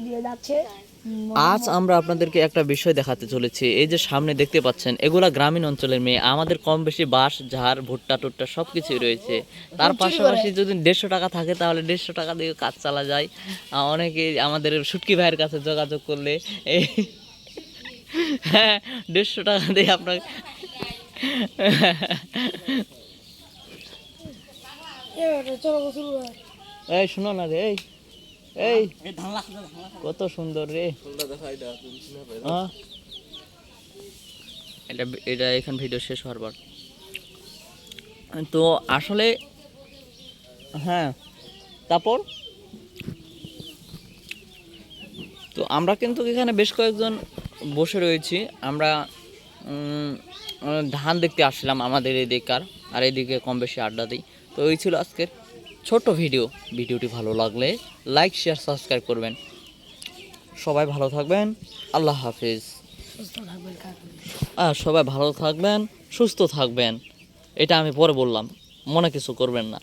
দিয়ে যাচ্ছে। আজ আমরা আপনাদেরকে একটা বিষয় দেখাতে চলেছি। এই যে সামনে দেখতে পাচ্ছেন, এগুলা গ্রামীণ অঞ্চলের মেয়ে। আমাদের কম বেশি বাঁশ ঝাড় ভুট্টা টুট্টা সব কিছুই রয়েছে। তার পাশাপাশি যদি 150 টাকা থাকে তাহলে 150 টাকা দিয়ে কাজ চালা যায়। অনেকে আমাদের শুটকি ভাইয়ের কাছে যোগাযোগ করলে এই হ্যাঁ 150 টাকা দিয়ে আপনার এই শোনো না রে, এই কত সুন্দর রে। এটা এটা এখন ভিডিও শেষ হওয়ার পর তো আসলে হ্যাঁ তারপর তো আমরা কিন্তু এখানে বেশ কয়েকজন বসে রয়েছি। আমরা ধান দেখতে আসলাম আমাদের এদিককার, আর এদিকে কম বেশি আড্ডা দিই। তো এই ছিল আজকের ছোট ভিডিও। ভিডিওটি ভালো লাগলে লাইক শেয়ার সাবস্ক্রাইব করবেন। সবাই ভালো থাকবেন, আল্লাহ হাফিজ। সবাই ভালো থাকবেন, সুস্থ থাকবেন, এটা আমি পরে বললাম, মনে কিছু করবেন না।